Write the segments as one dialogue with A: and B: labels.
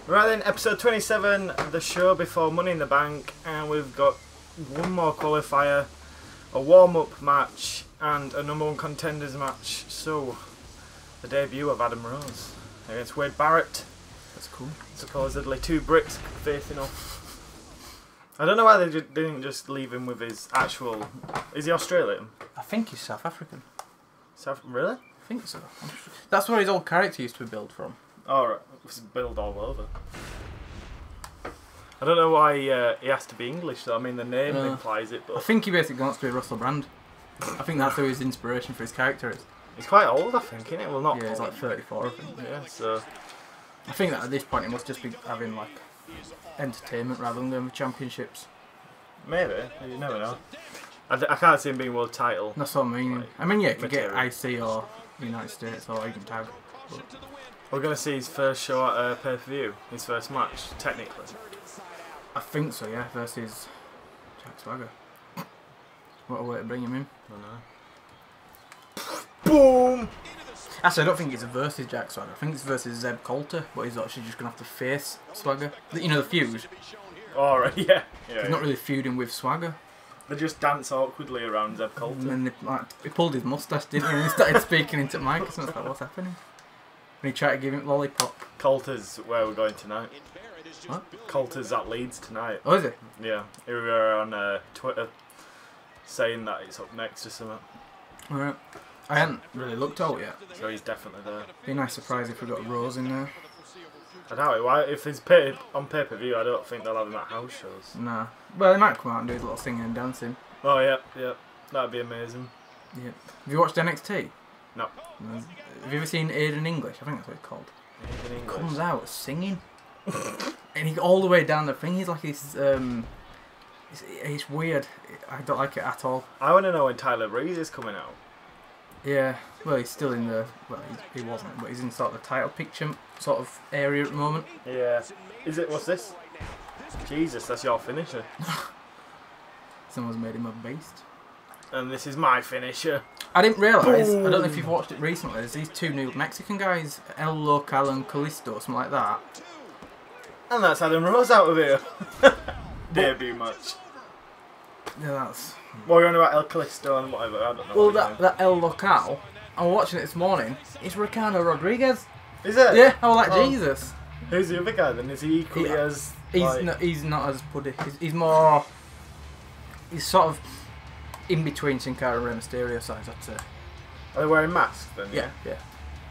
A: Right then, episode 27, the show before Money in the Bank, and we've got one more qualifier, a warm-up match, and a number one contenders match. So, the debut of Adam Rose against Wade Barrett.
B: That's cool.
A: Supposedly 2 Brits facing off. I don't know why they didn't just leave him with his actual... Is he Australian?
B: I think he's South African.
A: Really?
B: I think so. That's where his old character used to be built from.
A: Alright, it's built all over. I don't know why he has to be English though. I mean, the name implies it, but...
B: I think he basically wants to be Russell Brand. I think that's who his inspiration for his character is.
A: He's quite old, I think, isn't it? Well, not
B: yeah, he's like 34, I think.
A: Yeah, so...
B: I think that at this point he must just be having, like, entertainment rather than going with championships.
A: Maybe. You never know. I can't see him being world title.
B: That's what I mean.
A: Like,
B: I mean, yeah, he could get IC or United States or even tag. But
A: we're going to see his first show at pay-per-view. His first match, technically.
B: I think so, yeah, versus Jack Swagger. What a way to bring him in.
A: I know. Boom!
B: Actually, I don't think it's versus Jack Swagger. I think it's versus Zeb Coulter, but he's actually just going to have to face Swagger. You know, the feud.
A: Alright, yeah.
B: He's not really feuding with Swagger.
A: They just dance awkwardly around Zeb Coulter.
B: And then he pulled his moustache, didn't he? And he started speaking into Mike. So I was like, what's happening? And he tried to give him lollipop.
A: Coulter's where we're going tonight.
B: What?
A: Coulter's at Leeds tonight.
B: Oh, is it?
A: Yeah. We were on Twitter saying that it's up next or something.
B: Alright. I hadn't really looked out yet.
A: So he's definitely there.
B: Be a nice surprise if we got Rose in there.
A: I doubt it. Why? If he's on pay-per-view, I don't think they'll have him at house shows.
B: Nah. Well, they might come out and do a little singing and dancing.
A: Oh, yeah, yeah. That'd be amazing.
B: Yeah. Have you watched NXT?
A: No.
B: Have you ever seen Aiden English? I think that's what it's called.
A: Aiden English.
B: Comes out singing. And he all the way down the thing. He's like this. It's weird. I don't like it at all.
A: I want to know when Tyler Breeze is coming out.
B: Yeah, well, he's still in the... Well, he wasn't, but he's in sort of the title picture sort of area at the moment.
A: Yeah. Is it... What's this? Jesus, that's your finisher.
B: Someone's made him a beast.
A: And this is my finisher.
B: I didn't realise, I don't know if you've watched it recently, there's these 2 new Mexican guys, El Local and Callisto, something like that.
A: And that's Adam Rose out of here. Debut match.
B: Yeah, that's...
A: What are you on about El Callisto and whatever? I don't know.
B: Well, that El Local, I was watching it this morning, it's Ricardo Rodriguez.
A: Is it?
B: Yeah, I was like, Jesus.
A: Who's the other guy then? Is he equally as...
B: He's not as puddy. He's more... He's sort of in between Sin Cara and Rey Mysterio size, I'd say.
A: Are they wearing masks then?
B: Yeah, yeah.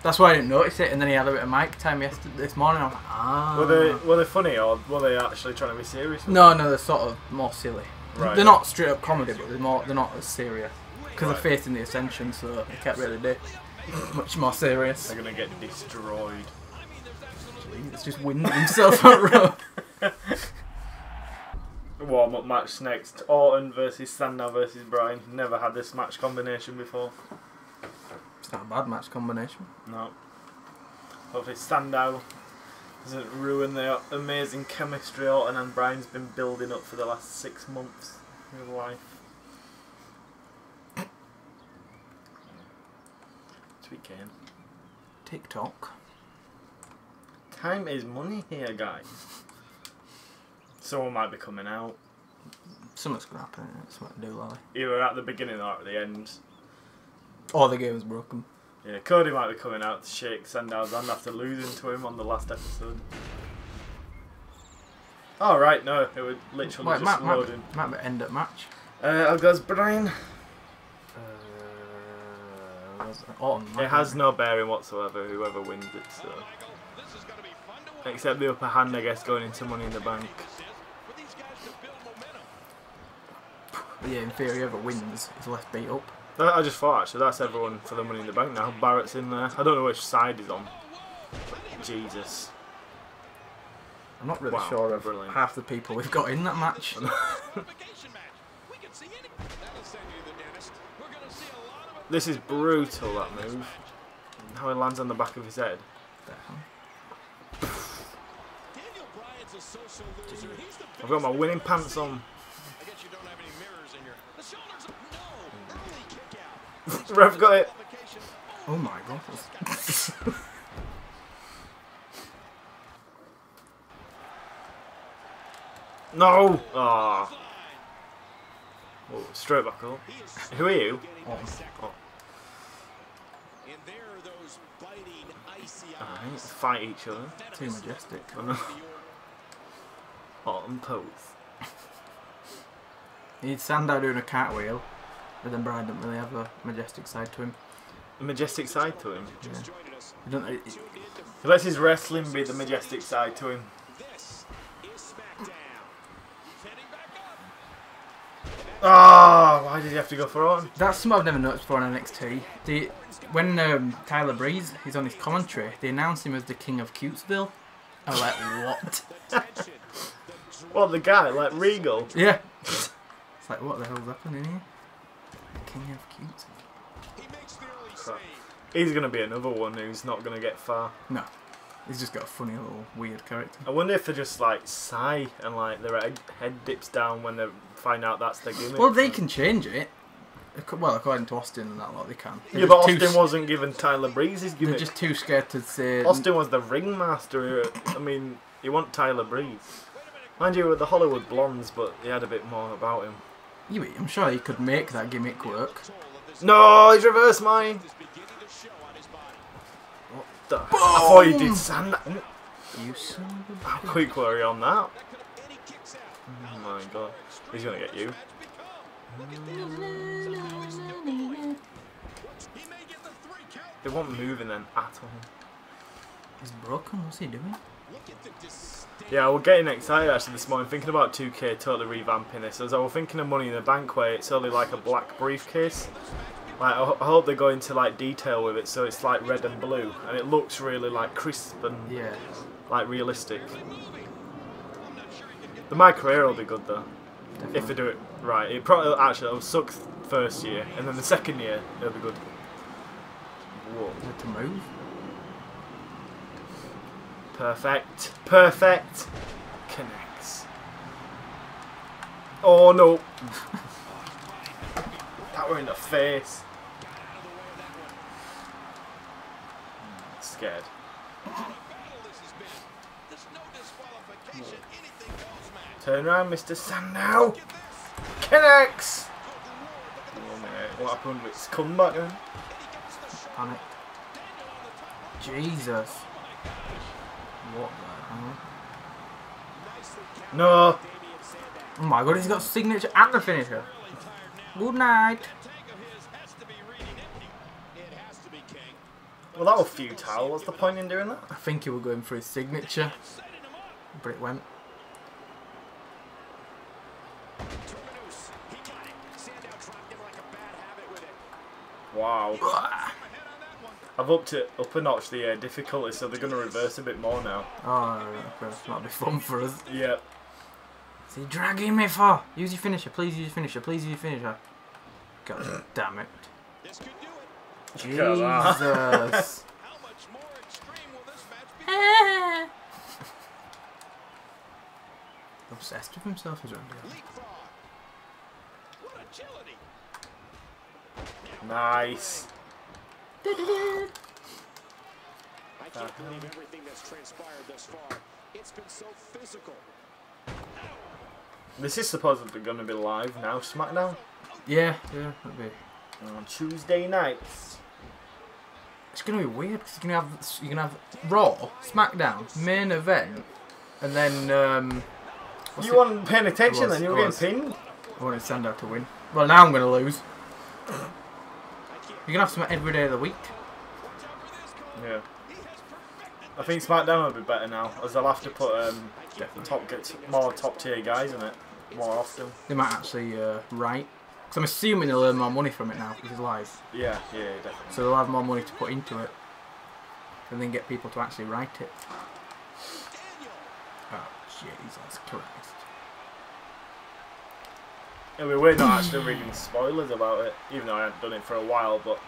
B: That's why I didn't notice it, and then he had a bit of mic time this morning. I was like, ah.
A: Were they funny, or were they actually trying to be serious?
B: No, they're sort of more silly.
A: Right.
B: They're not straight up comedy, but they're not as serious. Because they're facing the Ascension, so they can't really do much more serious.
A: They're going to get destroyed.
B: It's just winding himself out row.
A: Warm-up match next. Orton versus Sandow versus Bryan. Never had this match combination before.
B: It's not a bad match combination.
A: No. Hopefully Sandow doesn't ruin the amazing chemistry Orton and Bryan's been building up for the last 6 months of his life. Sweet game.
B: TikTok.
A: Time is money here, guys. Someone might be coming out.
B: Something's going to happen. Something to do, Lally.
A: Either at the beginning or at the end.
B: Or the game's broken.
A: Yeah, Cody might be coming out to shake Sandow's hand after losing to him on the last episode. Oh, right, no. It would literally just loading.
B: Might be end at match.
A: I'll go as Bryan. It has no bearing whatsoever, whoever wins it, so... Except the upper hand, I guess, going into Money in the Bank.
B: But yeah, in theory, whoever wins is left beat up.
A: I just thought, actually, that's everyone for the Money in the Bank now. Barrett's in there. I don't know which side he's on. Jesus.
B: I'm not really sure of half the people we've got in that match.
A: This is brutal, that move. How he lands on the back of his head. I've got my winning pants on. Ref got it.
B: Oh my god.
A: No! Ah. Oh, straight back up. Who are you?
B: Oh.
A: Oh. Alright, fight each other.
B: Too majestic.
A: On pose.
B: He'd stand out doing a cartwheel, but then Brian doesn't really have a majestic side to him.
A: A majestic side to him?
B: Yeah. You don't,
A: He lets his wrestling be the majestic side to him. Ah, why did he have to go for on?
B: that's something I've never noticed before on NXT. When Tyler Breeze is on his commentary, they announce him as the King of Cutesville. I was like, what?
A: What, the guy, like Regal?
B: Yeah. It's like, what the hell's happening here? King of Cutesville.
A: Crap. He's going to be another one who's not going to get far.
B: No. He's just got a funny little weird character.
A: I wonder if they just like sigh and like their head dips down when they find out that's their gimmick.
B: Well, they can change it. Well, according to Austin and that lot, they can.
A: Yeah, but Austin wasn't given Tyler Breeze his gimmick.
B: They're just too scared to say...
A: Austin was the ringmaster. I mean, you want Tyler Breeze. Mind you, with the Hollywood Blondes, but he had a bit more about him.
B: Yeah, I'm sure he could make that gimmick work.
A: No, he's reversed mine. What the? I thought you did sand that.
B: You son of a...
A: How quick were you on that? Oh my god. He's gonna get you. They weren't moving then at all.
B: He's broken, what's he doing?
A: Yeah, we're getting excited actually this morning, thinking about 2K totally revamping this. As I was thinking of Money in the Bank where it's only like a black briefcase. Like, I hope they go into like detail with it so it's like red and blue and it looks really like crisp and
B: Yeah.
A: like realistic. The My Career will be good though.
B: Definitely.
A: If they do it right. It probably actually it'll suck first year and then the second year it'll be good. Whoa.
B: Is it to move?
A: Perfect. Perfect. Connects. Oh no. That were in the face. Scared. Turn around, Mr. Sandow. Connects. 1 minute. What happened with his comeback then?
B: Panic. Jesus. What the hell?
A: No.
B: Oh my god, he's got signature and the finisher. Good night.
A: Well, that was futile. What's the point in doing that?
B: I think he was going for his signature, but it went.
A: Wow. I've upped it up a notch the difficulty, so they're going to reverse a bit more now.
B: Oh, okay. That'll be fun for us.
A: Yep.
B: What's he dragging me for? Use your finisher, please use your finisher, please use your finisher. God damn it. Jesus. Obsessed with himself as well.
A: Nice.
C: I can't believe everything that's transpired thus far. It's been so physical.
A: This is supposedly going to be live now, SmackDown.
B: Yeah, it'll be.
A: On Tuesday nights.
B: It's gonna be weird because you're gonna have Raw, SmackDown, main event, and then
A: You weren't paying attention
B: I was,
A: then, you were getting pinned.
B: I wanted Sandow to win. Well, now I'm gonna lose. You're gonna have some every day of the week.
A: Yeah. I think SmackDown will be better now, as they'll have to put more top tier guys in it more often.
B: They might actually write. Because I'm assuming they'll earn more money from it now, because it's live.
A: Yeah, definitely.
B: So they'll have more money to put into it. And then get people to actually write it. Oh, Jesus Christ.
A: I mean, we're not actually reading spoilers about it, even though I haven't done it for a while, but...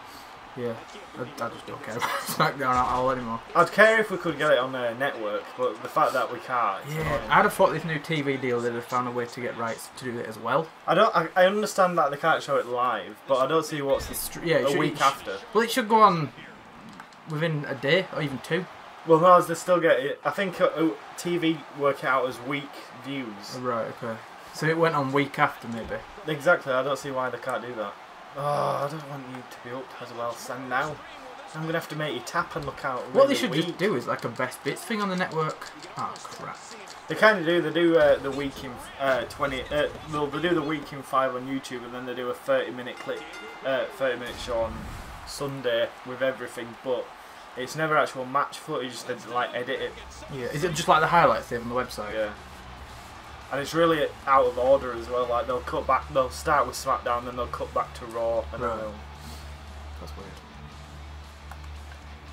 B: Yeah, I just don't care about SmackDown, I'll anymore.
A: I'd care if we could get it on their network, but the fact that we can't...
B: Yeah, I'd have thought this new TV deal they'd have found a way to get rights to do it as well.
A: I understand that they can't show it live, but I don't see what's
B: Yeah,
A: a week after.
B: Well, it should go on within a day, or even two.
A: Well, no, as they still get it. I think TV work it out as week views.
B: Right, okay. So it went on week after, maybe.
A: Exactly. I don't see why they can't do that. Oh, I don't want you to be up as well. Stand now. I'm gonna have to make you tap and look out.
B: What they should just do is like a best bits thing on the network. Oh crap.
A: They kind of do. They do the week in 20. Well, they do the week in 5 on YouTube, and then they do a 30-minute clip, 30-minute show on Sunday with everything. But it's never actual match footage. They like edit it.
B: Yeah. Is it just like the highlights they have on the website?
A: Yeah. And it's really out of order as well. Like they'll cut back. They'll start with SmackDown, then they'll cut back to Raw, and
B: Right.
A: then they'll.
B: That's weird.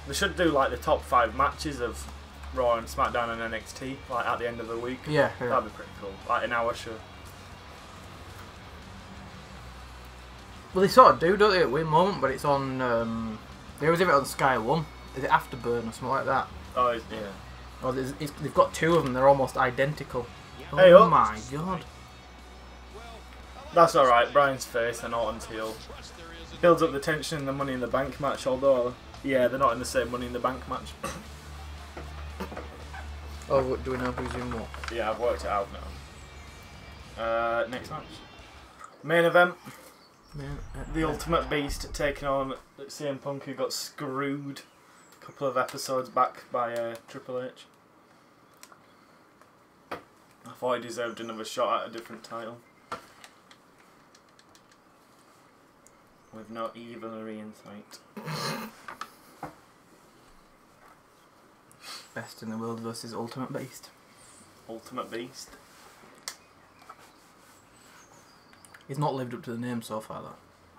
A: They should do like the top 5 matches of Raw and SmackDown and NXT, like at the end of the week.
B: Yeah.
A: That'd be pretty cool. Like an hour show.
B: Well, they sort of do, don't they, at one moment, but it's on. They always have it on Sky One. Is it Afterburn or something like that?
A: Oh yeah.
B: Or they've got 2 of them. They're almost identical.
A: Hey,
B: oh
A: up.
B: my god.
A: That's alright, Brian's face and Orton's heel. Builds up the tension in the Money in the Bank match, although, yeah, they're not in the same Money in the Bank match.
B: Oh, do we know who's in what?
A: Yeah, I've worked it out now. Next match. Main event. The Ultimate Beast taking on CM Punk, who got screwed a couple of episodes back by Triple H. I thought he deserved another shot at a different title. With no evilry in sight.
B: Best in the World versus Ultimate Beast.
A: Ultimate Beast.
B: He's not lived up to the name so far, though.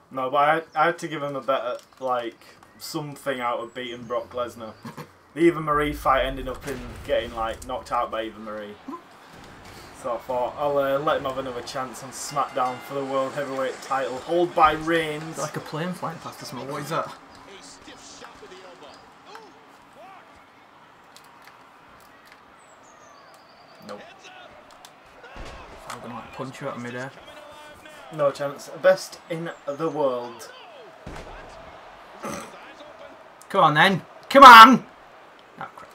A: No, but I had to give him a better, like, something out of beating Brock Lesnar. The Eva Marie fight ended up in getting, like, knocked out by Eva Marie. So I thought, I'll let him have another chance on SmackDown for the World Heavyweight title, hold by Reigns.
B: It's like a plane flying past us. What is that?
A: Nope.
B: I'm gonna like punch you out of midair.
A: No chance. Best in the world.
B: Come on then. Come on! Oh crap.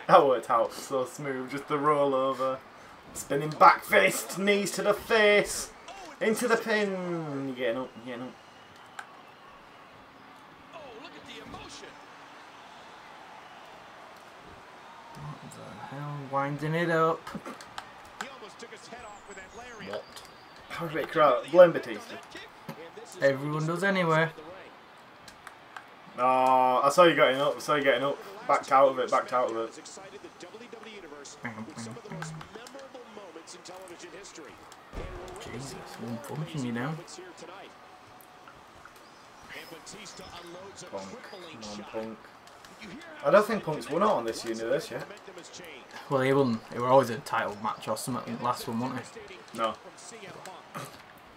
A: That worked out so smooth, just the roll over. Spinning back fist, knees to the face. Into the pin. You're getting up, you're getting up.
B: What the hell? Winding it up.
A: What? Perfect crowd. Blame Batista.
B: Everyone does anyway.
A: Oh, I saw you getting up, I saw you getting up. Backed out of it, backed out of it.
B: Jesus, one punching you now.
A: Punk. Come on, Punk. I don't think Punk's won out on this universe yet.
B: Well, he won. It were always a title match or something. Last one, wasn't it?
A: No.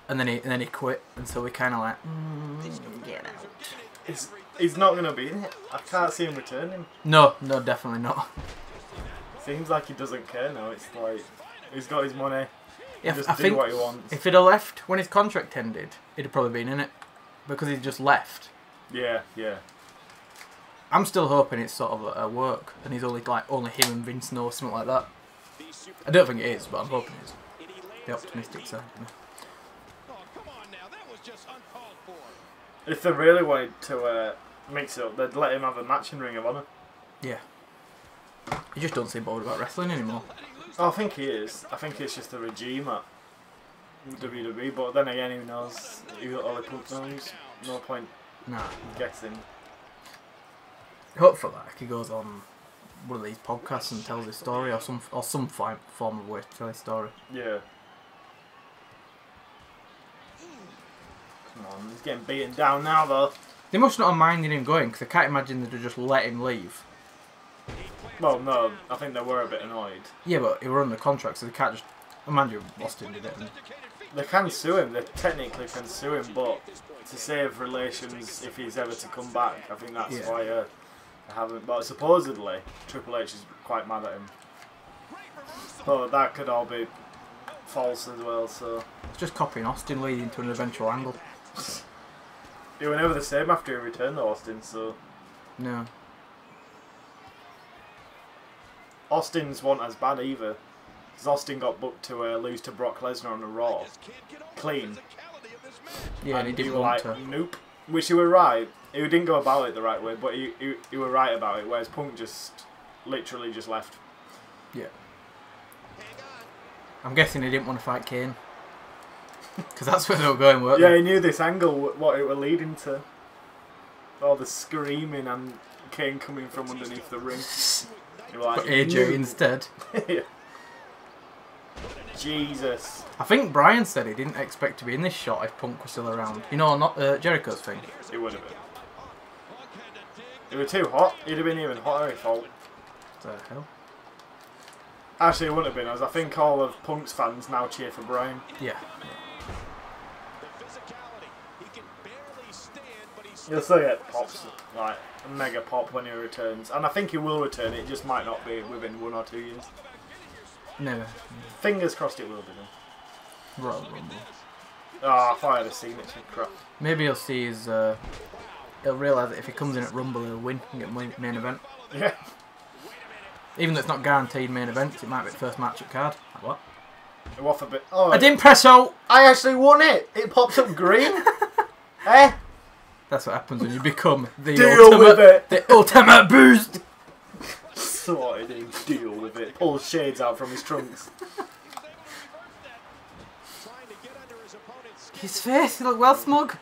B: And then he quit, and so we kind of like, get out.
A: He's not going to be in it. I can't see him returning.
B: No, definitely not.
A: Seems like he doesn't care now. It's like, he's got his money.
B: Yeah,
A: Just
B: I
A: do
B: think
A: what he wants.
B: if he'd have left when his contract ended, he'd have probably been in it. Because he just left.
A: Yeah, yeah.
B: I'm still hoping it's sort of a work, and he's only him and Vince know, something like that. I don't think it is, but I'm hoping it is. The optimistic side.
A: If they really wanted to mix it up, they'd let him have a match in Ring of Honor.
B: Yeah. You just don't seem bothered about wrestling anymore.
A: Oh, I think he is. I think it's just the regime at WWE, but then again, who knows? Ollie Punk knows. No point
B: Nah.
A: guessing.
B: Hopefully, like, he goes on one of these podcasts and tells his story, or some form of way to tell his story.
A: Yeah. Come on, he's getting beaten down now, though.
B: They must not have minded him going, because I can't imagine they'd have just let him leave.
A: Well, no, I think they were a bit annoyed.
B: Yeah, but he were under contract, so they can't just... Imagine Austin did it. And...
A: They can sue him, they technically can sue him, but to save relations if he's ever to come back, I think that's why they haven't. But supposedly, Triple H is quite mad at him. But that could all be false as well, so...
B: It's just copying Austin leading to an eventual angle.
A: They were never the same after he returned to Austin, so...
B: No.
A: Austin's weren't as bad either. Because Austin got booked to lose to Brock Lesnar on a Raw. Clean.
B: Yeah, and he didn't
A: were
B: want
A: like,
B: to.
A: nope. Which he were right. He didn't go about it the right way, but he were right about it. Whereas Punk just literally just left.
B: Yeah. I'm guessing he didn't want to fight Kane. Because that's where they were going, weren't
A: Yeah,
B: they?
A: he knew this angle, what it were leading to. All the screaming and Kane coming from underneath the ring. Like,
B: But AJ instead.
A: Yeah. Jesus.
B: I think Brian said he didn't expect to be in this shot if Punk was still around. You know, not Jericho's thing.
A: It would have been. It were too hot. He'd have been even hotter if all.
B: What the hell?
A: Actually, it wouldn't have been, as I think all of Punk's fans now cheer for Brian.
B: Yeah.
A: He'll still get pops, like a mega pop when he returns. And I think he will return, it just might not be within 1 or 2 years.
B: Never.
A: Fingers crossed it will be though.
B: Royal Rumble.
A: Oh, if I had seen it, crap.
B: Maybe he'll see his. He'll realise that if he comes in at Rumble, he'll win and get main event.
A: Yeah.
B: Even though it's not guaranteed main events, it might be the first match at card. Like what?
A: It was a bit. Oh,
B: I didn't press out!
A: I actually won it! It pops up green! Eh?
B: That's what happens when you become the
A: Deal with it!
B: The ultimate boost!
A: Sorted in, deal with it. Pulls shades out from his trunks.
B: His face, he looked well smug.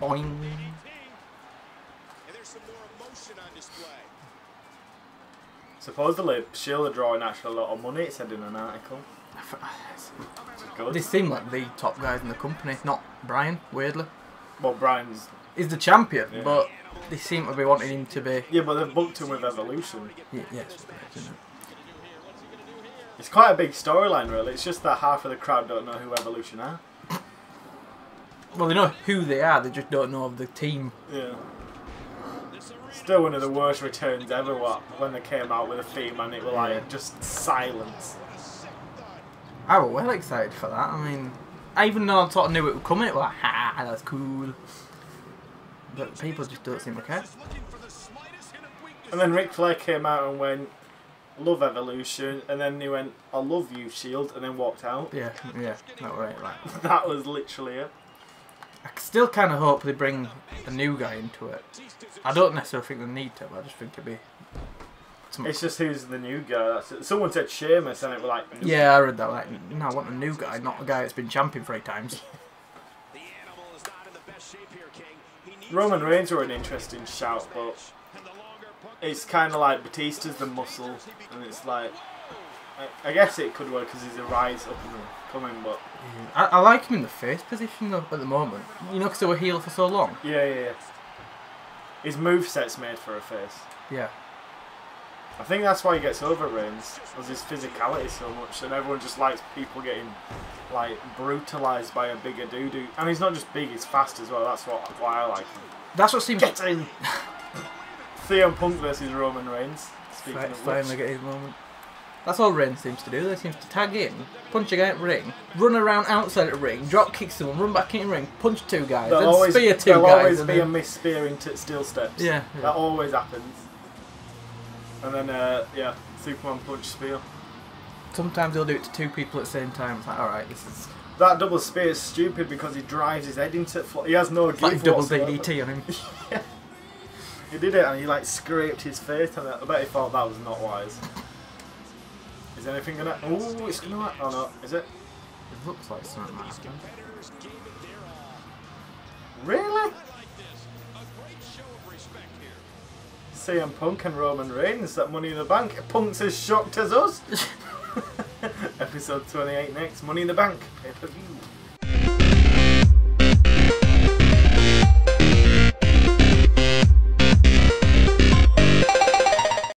B: Boing.
A: Supposedly, Shield are drawing actually a lot of money, it said in an article. Good.
B: They seem like the top guys in the company, not Brian, weirdly.
A: Well, Brian's...
B: He's the champion,
A: Yeah.
B: but they seem to be wanting him to be...
A: Yeah, but they've booked him with Evolution.
B: Yeah, yes, isn't it?
A: It's quite a big storyline, really. It's just that half of the crowd don't know who Evolution are.
B: Well, they know who they are, they just don't know of the team.
A: Yeah. Still one of the worst returns ever, when they came out with a theme and it was like, just silence.
B: I was well excited for that. I mean, even though I sort of knew it would come, it was like, ha, that's cool. But people just don't seem to care.
A: And then Ric Flair came out and went, love Evolution, and then he went, I love you, Shield, and then walked out.
B: Yeah, not right, right.
A: That was literally it.
B: I still kind of hope they bring a new guy into it. I don't necessarily think they need to, but I just think it'd be...
A: It's just who's the new guy. That's it. Someone said Sheamus, and it was like... Nope.
B: Yeah, I read that. Like, no, I want a new guy, not a guy that's been champion 3 times.
A: Roman Reigns were an interesting shout, but it's kind of like Batista's the muscle, and it's like... I guess it could work because he's a rise up and coming, but...
B: I like him in the face position, though, at the moment. You know, because they were heel for so long.
A: Yeah. His moveset's made for a face.
B: Yeah.
A: I think that's why he gets over Reigns, was his physicality so much, and everyone just likes people getting like brutalised by a bigger dude. And he's not just big, he's fast as well. That's why I like him.
B: That's what seems...
A: Get in! CM Punk versus Roman Reigns. Speaking of which.
B: Finally get his moment. That's all Reigns seems to do. They seems to tag in, punch a guy in the ring, run around outside the ring, drop kick someone, run back in the ring, punch 2 guys, then spear 2 guys.
A: There'll always be a miss spear into steel steps.
B: Yeah.
A: That always happens. And then, yeah, Superman punch spear.
B: Sometimes he'll do it to 2 people at the same time. It's like, alright, this is...
A: That double spear is stupid because he drives his head into it. He has no give
B: like double
A: whatsoever.
B: DDT on him.
A: Yeah. He did it and he like scraped his face on it. I bet he thought that was not wise. Is anything gonna... Oh, it's gonna... Oh no, is it?
B: It looks like something might happen.
A: Really? CM Punk and Roman Reigns, that Money in the Bank. Punk's as shocked as us. Episode 28 next, Money in the Bank. Pay-per-view.